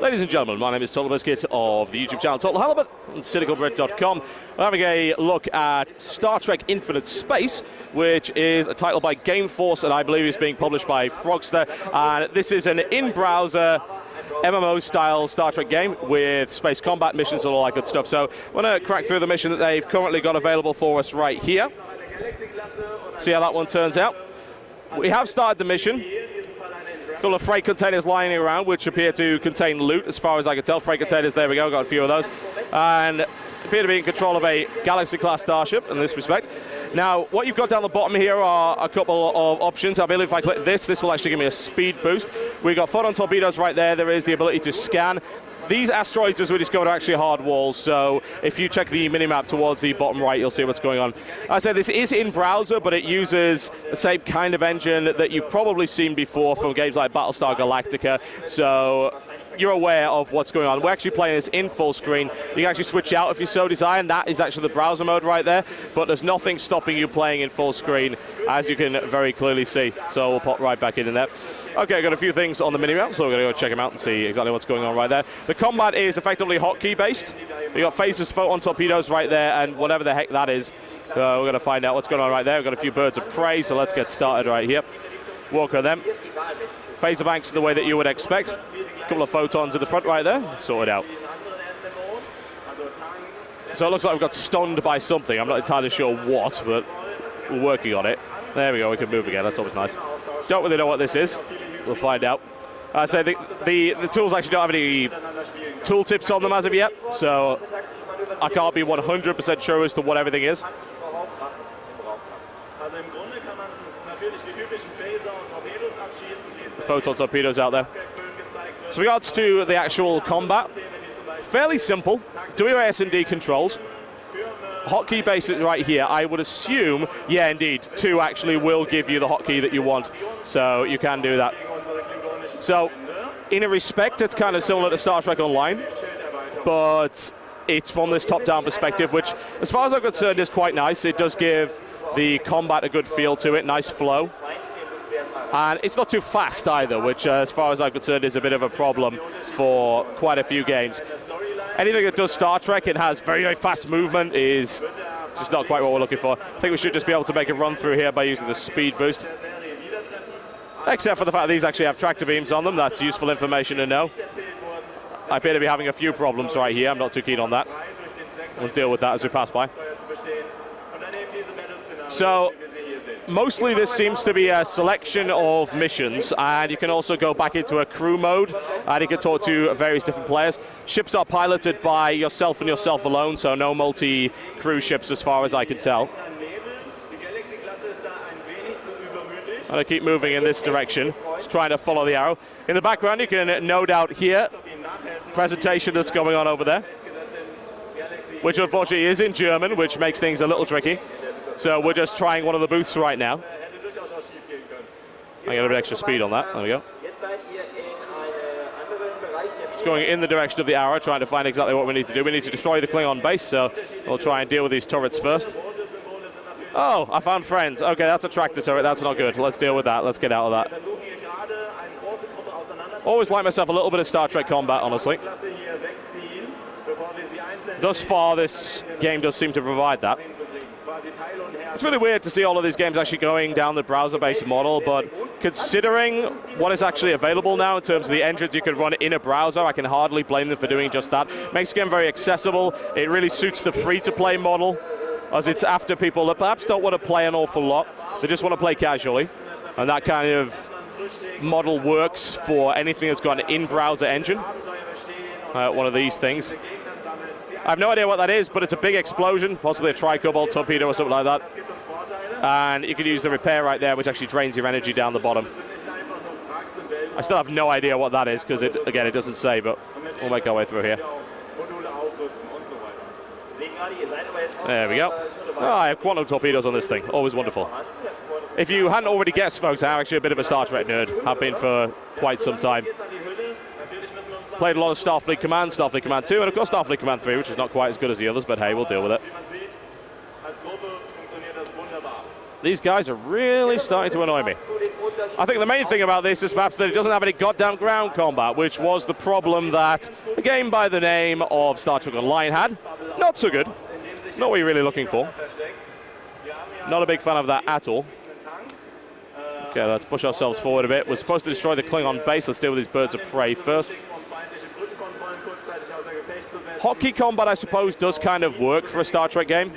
Ladies and gentlemen, my name is Total Biscuit of the YouTube channel Total Halibut and CynicalBread.com. We're having a look at Star Trek Infinite Space, which is a title by Gameforce and I believe is being published by Frogster. And this is an in-browser MMO-style Star Trek game with space combat missions and all that good stuff. So we're going to crack through the mission that they've currently got available for us right here. See how that one turns out. We have started the mission. Couple of freight containers lying around, which appear to contain loot, as far as I can tell. Freight containers, there we go, got a few of those. And appear to be in control of a Galaxy-class starship in this respect. Now, what you've got down the bottom here are a couple of options. I believe if I click this will actually give me a speed boost. We've got photon torpedoes right there. There is the ability to scan. These asteroids, as we discovered, are actually hard walls, so if you check the minimap towards the bottom right, you'll see what's going on. I say this is in browser, but it uses the same kind of engine that you've probably seen before from games like Battlestar Galactica, so you're aware of what's going on. We're actually playing this in full screen. You can actually switch out if you so desire, and that is actually the browser mode right there, but there's nothing stopping you playing in full screen, as you can very clearly see. So we'll pop right back in there. Okay, got a few things on the mini-map, so we're going to go check them out and see exactly what's going on right there. The combat is effectively hotkey-based. We've got phasers, photon torpedoes right there, and whatever the heck that is. We're going to find out what's going on right there. We've got a few birds of prey, so let's get started right here. Walk on them. Phaser banks the way that you would expect. A couple of photons in the front right there, sorted out. So it looks like we've got stunned by something. I'm not entirely sure what, but we're working on it. There we go, we can move again, that's always nice. Don't really know what this is. We'll find out. I say the tools actually don't have any tooltips on them as of yet, so I can't be 100% sure as to what everything is. The photon torpedoes out there. So with regards to the actual combat, fairly simple. WASD controls. Hotkey based right here. I would assume, yeah, indeed, 2 actually will give you the hotkey that you want. So you can do that. So in a respect, it's kind of similar to Star Trek Online, but it's from this top-down perspective, which, as far as I'm concerned, is quite nice. It does give the combat a good feel to it, nice flow. And it's not too fast either, which, as far as I'm concerned, is a bit of a problem for quite a few games. Anything that does Star Trek, it has very, very fast movement, is just not quite what we're looking for. I think we should just be able to make a run through here by using the speed boost. Except for the fact that these actually have tractor beams on them. That's useful information to know. I appear to be having a few problems right here. I'm not too keen on that. We'll deal with that as we pass by. So mostly this seems to be a selection of missions, and you can also go back into a crew mode, and you can talk to various different players. Ships are piloted by yourself and yourself alone, so no multi-crew ships as far as I can tell. I'm going to keep moving in this direction, just trying to follow the arrow. In the background, you can no doubt hear presentation that's going on over there, which unfortunately is in German, which makes things a little tricky. So we're just trying one of the booths right now. I get a bit extra speed on that. There we go. It's going in the direction of the arrow, trying to find exactly what we need to do. We need to destroy the Klingon base, so we'll try and deal with these turrets first. Oh, I found friends. Okay, that's a tractor turret. That's not good. Let's deal with that. Let's get out of that. Always like myself a little bit of Star Trek combat, honestly. Thus far, this game does seem to provide that. It's really weird to see all of these games actually going down the browser-based model, but considering what is actually available now in terms of the engines you can run in a browser, I can hardly blame them for doing just that. Makes the game very accessible. It really suits the free-to-play model, as it's after people that perhaps don't want to play an awful lot. They just want to play casually, and that kind of model works for anything that's got an in-browser engine. One of these things. I have no idea what that is, but it's a big explosion, possibly a tri-cobalt torpedo or something like that. And you can use the repair right there, which actually drains your energy down the bottom. I still have no idea what that is, because, again, it doesn't say, but we'll make our way through here. There we go. Oh, I have quantum torpedoes on this thing. Always wonderful. If you hadn't already guessed, folks, I'm actually a bit of a Star Trek nerd. Have been for quite some time. Played a lot of Starfleet Command, Starfleet Command 2, and of course Starfleet Command 3, which is not quite as good as the others, but hey, we'll deal with it. These guys are really starting to annoy me. I think the main thing about this is perhaps that it doesn't have any goddamn ground combat, which was the problem that a game by the name of Star Trek Online had. Not so good. Not what you're really looking for. Not a big fan of that at all. Okay, let's push ourselves forward a bit. We're supposed to destroy the Klingon base. Let's deal with these birds of prey first. Hotkey combat, I suppose, does kind of work for a Star Trek game.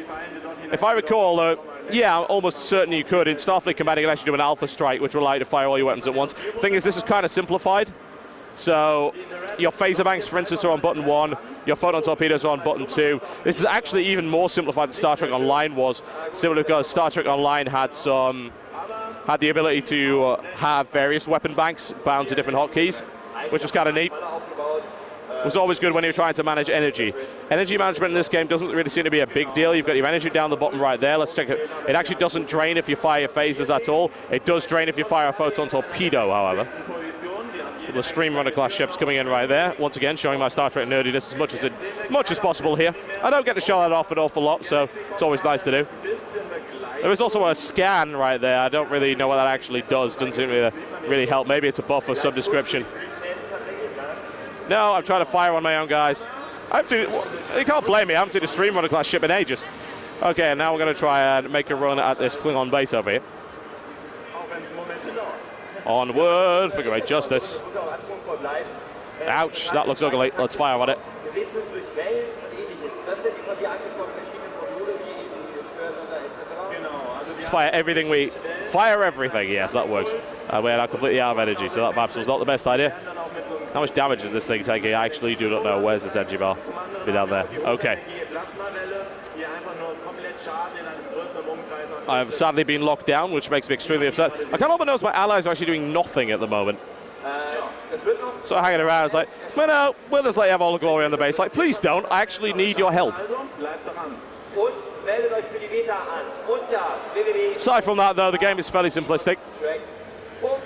If I recall, yeah, I'm almost certain you could. In Starfleet Command, you can actually do an alpha strike, which will allow you to fire all your weapons at once. The thing is, this is kind of simplified. So your phaser banks, for instance, are on button 1. Your photon torpedoes are on button 2. This is actually even more simplified than Star Trek Online was, simply because Star Trek Online had the ability to have various weapon banks bound to different hotkeys, which was kind of neat. It was always good when you're trying to manage energy. Energy management in this game doesn't really seem to be a big deal. You've got your energy down the bottom right there. Let's check it. It actually doesn't drain if you fire your phasers at all. It does drain if you fire a photon torpedo, however. The Streamrunner class ships coming in right there. Once again, showing my Star Trek nerdiness as much as possible here. I don't get to show that off an awful lot, so it's always nice to do. There is also a scan right there. I don't really know what that actually does. Doesn't seem to really help. Maybe it's a buff of some description. No, I'm trying to fire on my own, guys. You can't blame me. I haven't seen a Streamrunner class ship in ages. Okay, and now we're going to try and make a run at this Klingon base over here. Onward for great justice. Ouch, that looks ugly. Let's fire on it. Just fire everything Fire everything, yes, that works. We're now completely out of energy, so that perhaps was not the best idea. How much damage is this thing taking? I actually do not know. Where's this energy bar? It's be down there. Okay. I have sadly been locked down, which makes me extremely upset. I can't help but notice my allies are actually doing nothing at the moment. So hanging around, it's like, well, no, we'll just let you have all the glory on the base. Like, please don't. I actually need your help. Aside from that, though, the game is fairly simplistic.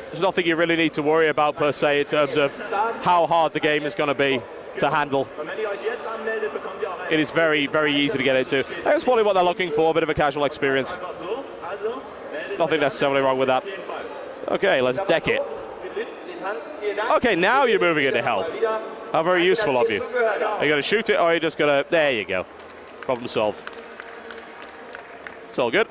There's nothing you really need to worry about, per se, in terms of how hard the game is going to be to handle. It is very, very easy to get into. That's probably what they're looking for, a bit of a casual experience. Nothing necessarily wrong with that. Okay, let's deck it. Okay, now you're moving it to help. How very useful of you. Are you going to shoot it, or are you just going to... There you go. Problem solved. It's all good.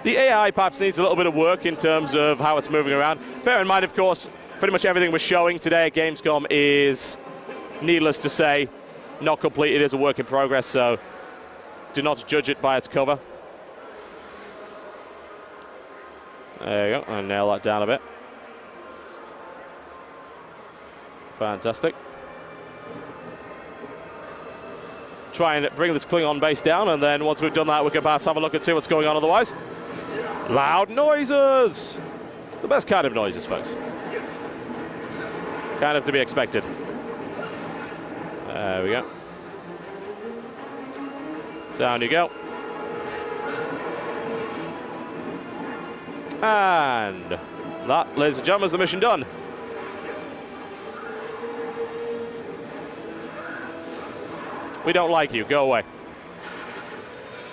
The AI perhaps needs a little bit of work in terms of how it's moving around. Bear in mind, of course, pretty much everything we're showing today at Gamescom is, needless to say, not complete. It is a work in progress, so do not judge it by its cover. There you go, and nail that down a bit. Fantastic. Try and bring this Klingon base down, and then once we've done that, we can perhaps have a look and see what's going on otherwise. Loud noises! The best kind of noises, folks. Kind of to be expected. There we go. Down you go. And that, ladies and gentlemen, is the mission done. We don't like you. Go away.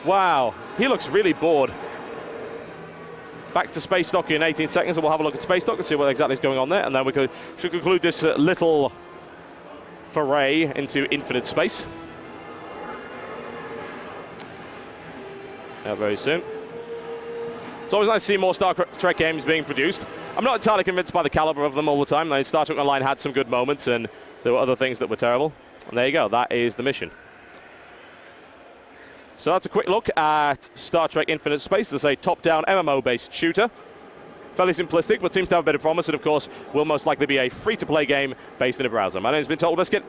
Wow. He looks really bored. Back to space dock in 18 seconds, and we'll have a look at space dock and see what exactly is going on there, and then we should conclude this little foray into infinite space. Very soon. It's always nice to see more Star Trek games being produced. I'm not entirely convinced by the caliber of them all the time. Like, Star Trek Online had some good moments, and there were other things that were terrible. And there you go. That is the mission. So that's a quick look at Star Trek Infinite Space. It's a top-down MMO-based shooter. Fairly simplistic, but seems to have a bit of promise, and of course, will most likely be a free-to-play game based in a browser. My name's been Total Biscuit.